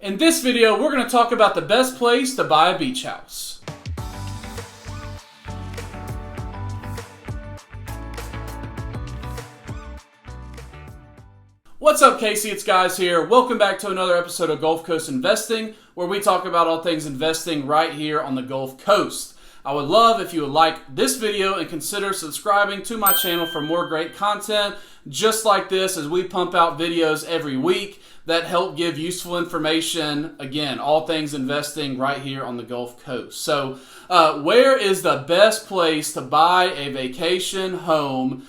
In this video, we're going to talk about the best place to buy a beach house. What's up, Casey? It's Guys here. Welcome back to another episode of Gulf Coast Investing, where we talk about all things investing right here on the Gulf Coast. I would love if you would like this video and consider subscribing to my channel for more great content just like this as we pump out videos every week that help give useful information, again, all things investing right here on the Gulf Coast. So where is the best place to buy a vacation home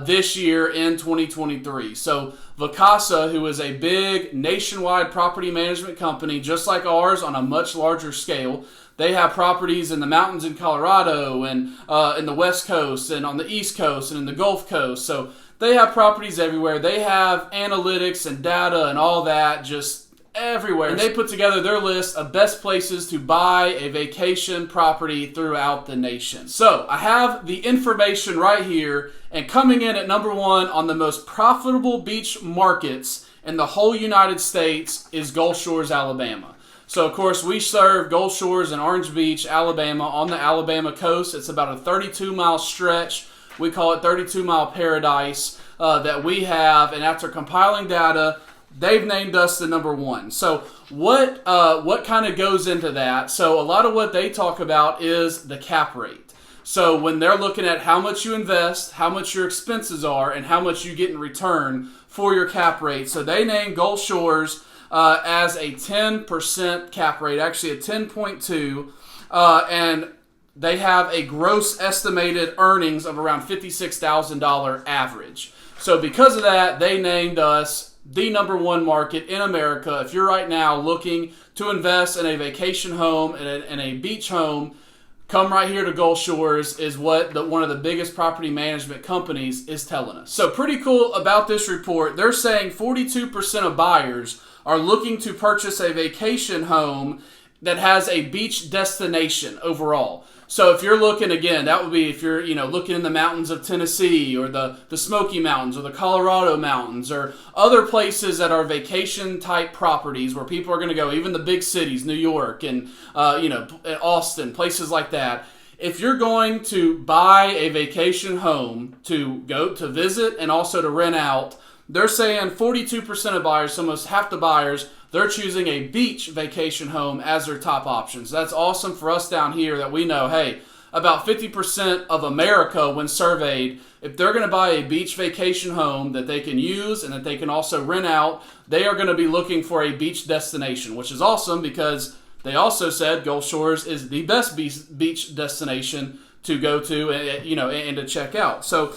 this year in 2023? So Vacasa, who is a big nationwide property management company just like ours on a much larger scale, they have properties in the mountains in Colorado and in the West Coast and on the East Coast and in the Gulf Coast. So they have properties everywhere. They have analytics and data and all that just everywhere. And they put together their list of best places to buy a vacation property throughout the nation. So I have the information right here, and coming in at number one on the most profitable beach markets in the whole United States is Gulf Shores, Alabama. So, of course, we serve Gulf Shores and Orange Beach, Alabama, on the Alabama coast. It's about a 32-mile stretch. We call it 32-mile paradise that we have. And after compiling data, they've named us the number one. So what kind of goes into that? So a lot of what they talk about is the cap rate. So when they're looking at how much you invest, how much your expenses are, and how much you get in return for your cap rate. So they name Gulf Shores as a 10% cap rate, actually a 10.2, and they have a gross estimated earnings of around $56,000 average. So because of that, they named us the number one market in America. If you're right now looking to invest in a vacation home and a beach home, come right here to Gulf Shores is what one of the biggest property management companies is telling us. So pretty cool about this report. They're saying 42% of buyers are looking to purchase a vacation home that has a beach destination overall. So if you're looking, again, that would be if you're looking in the mountains of Tennessee or the Smoky Mountains or the Colorado Mountains or other places that are vacation type properties where people are going to go, even the big cities, New York and Austin, places like that. If you're going to buy a vacation home to go to visit and also to rent out, they're saying 42% of buyers, almost half the buyers, they're choosing a beach vacation home as their top option. So that's awesome for us down here that we know, hey, about 50% of America, when surveyed, if they're going to buy a beach vacation home that they can use and that they can also rent out, they are going to be looking for a beach destination, which is awesome because they also said Gulf Shores is the best beach destination to go to and to check out. So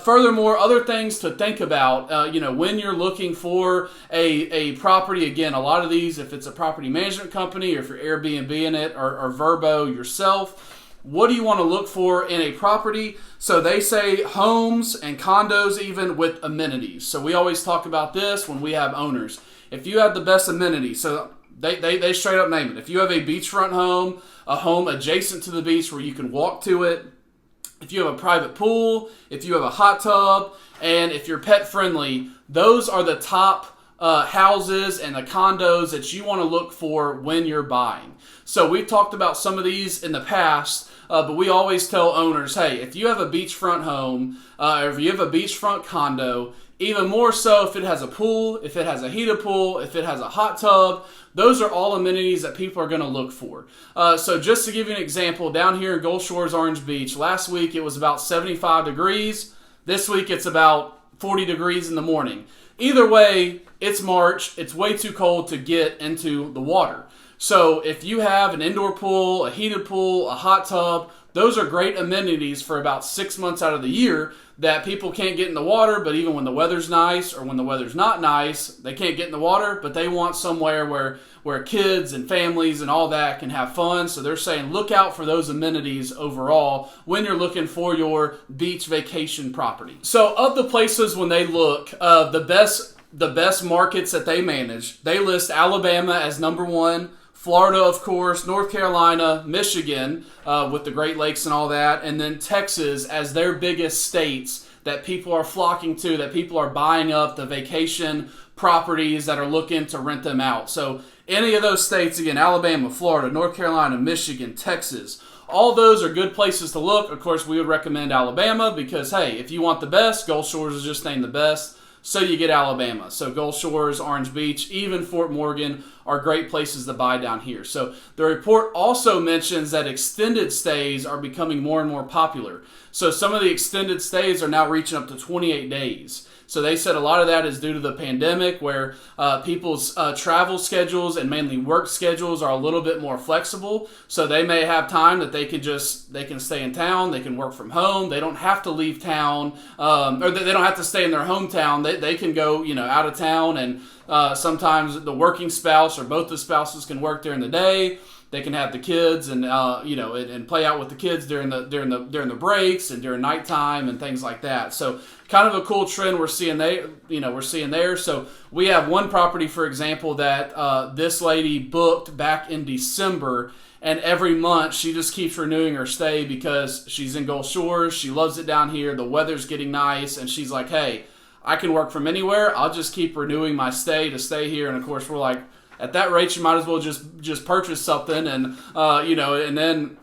furthermore, other things to think about, when you're looking for a property, again, a lot of these, if it's a property management company or if you're Airbnb in it or Vrbo yourself, what do you want to look for in a property? So they say homes and condos even with amenities. So we always talk about this when we have owners. If you have the best amenities, so they straight up name it. If you have a beachfront home, a home adjacent to the beach where you can walk to it, if you have a private pool, if you have a hot tub, and if you're pet friendly, those are the top houses and the condos that you want to look for when you're buying. So we've talked about some of these in the past, but we always tell owners, hey, if you have a beachfront home, or if you have a beachfront condo, even more so if it has a pool, if it has a heated pool, if it has a hot tub, those are all amenities that people are going to look for. So just to give you an example, down here in Gulf Shores, Orange Beach, last week it was about 75 degrees. This week it's about 40 degrees in the morning. Either way, it's March. It's way too cold to get into the water. So if you have an indoor pool, a heated pool, a hot tub, those are great amenities for about 6 months out of the year that people can't get in the water, but even when the weather's nice or when the weather's not nice, they can't get in the water, but they want somewhere where kids and families and all that can have fun. So they're saying look out for those amenities overall when you're looking for your beach vacation property. So of the places when they look, the best markets that they manage, they list Alabama as number one, Florida, of course, North Carolina, Michigan, with the Great Lakes and all that, and then Texas as their biggest states that people are flocking to, that people are buying up the vacation properties that are looking to rent them out. So any of those states, again, Alabama, Florida, North Carolina, Michigan, Texas, all those are good places to look. Of course, we would recommend Alabama because, hey, if you want the best, Gulf Shores is just named the best. So you get Alabama. So Gulf Shores, Orange Beach, even Fort Morgan are great places to buy down here. So the report also mentions that extended stays are becoming more and more popular. So some of the extended stays are now reaching up to 28 days. So they said a lot of that is due to the pandemic, where people's travel schedules and mainly work schedules are a little bit more flexible. So they may have time that they can stay in town, they can work from home, they don't have to leave town, or they don't have to stay in their hometown. They can go, out of town, and sometimes the working spouse or both the spouses can work during the day. They can have the kids and and play out with the kids during the breaks and during nighttime and things like that. So kind of a cool trend we're seeing there. So we have one property, for example, that this lady booked back in December, and every month she just keeps renewing her stay because she's in Gulf Shores. She loves it down here. The weather's getting nice, and she's like, hey, I can work from anywhere. I'll just keep renewing my stay to stay here. And of course, we're like, at that rate, you might as well just purchase something, and and then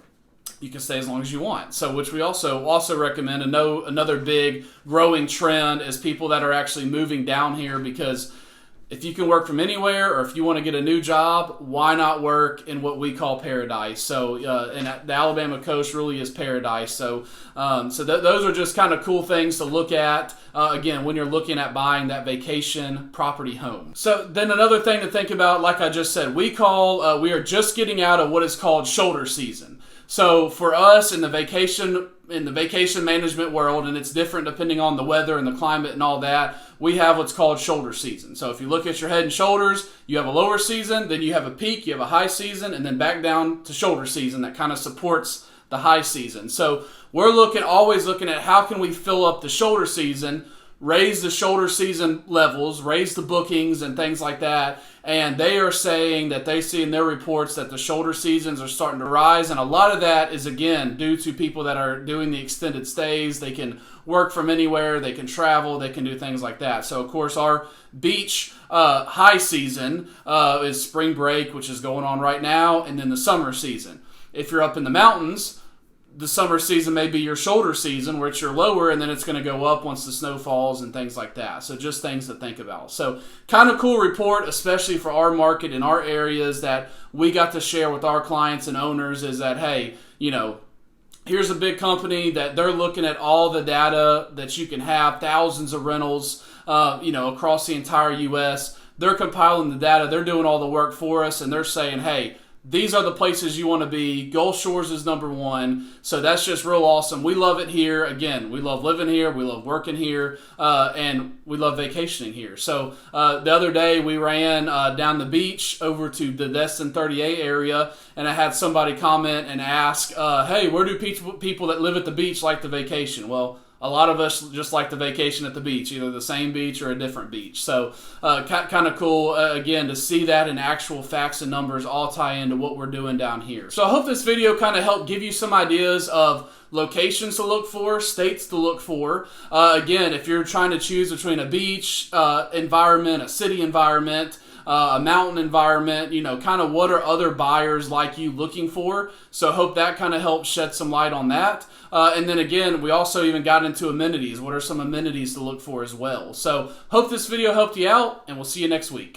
you can stay as long as you want. So, which we also recommend. And another big growing trend is people that are actually moving down here, because if you can work from anywhere, or if you want to get a new job, why not work in what we call paradise? So, and the Alabama coast really is paradise. So, those are just kind of cool things to look at, again, when you're looking at buying that vacation property home. So then another thing to think about, like I just said, we are just getting out of what is called shoulder season. So for us in the vacation management world, and it's different depending on the weather and the climate and all that, we have what's called shoulder season. So if you look at your head and shoulders, you have a lower season, then you have a peak, you have a high season, and then back down to shoulder season that kind of supports the high season. So we're always looking at how can we fill up the shoulder season, raise the shoulder season levels, raise the bookings and things like that. And they are saying that they see in their reports that the shoulder seasons are starting to rise. And a lot of that is, again, due to people that are doing the extended stays. They can work from anywhere, they can travel, they can do things like that. So, of course, our beach high season is spring break, which is going on right now, and then the summer season. If you're up in the mountains, the summer season may be your shoulder season, where it's your lower, and then it's going to go up once the snow falls and things like that. So just things to think about. So kind of cool report, especially for our market in our areas, that we got to share with our clients and owners, is that, hey, here's a big company that they're looking at all the data that you can have, thousands of rentals, across the entire U.S. They're compiling the data. They're doing all the work for us, and they're saying, hey, these are the places you want to be. Gulf Shores is number one. So that's just real awesome. We love it here. Again, we love living here. We love working here. And we love vacationing here. So the other day we ran down the beach over to the Destin 38 area. And I had somebody comment and ask, hey, where do people that live at the beach like to vacation? Well, a lot of us just like to vacation at the beach, either the same beach or a different beach. So kind of cool, again, to see that in actual facts and numbers all tie into what we're doing down here. So I hope this video kind of helped give you some ideas of locations to look for, states to look for. Again, if you're trying to choose between a beach environment, a city environment, a mountain environment, kind of what are other buyers like you looking for. So I hope that kind of helps shed some light on that. And then again, we also even got into amenities. What are some amenities to look for as well? So hope this video helped you out, and we'll see you next week.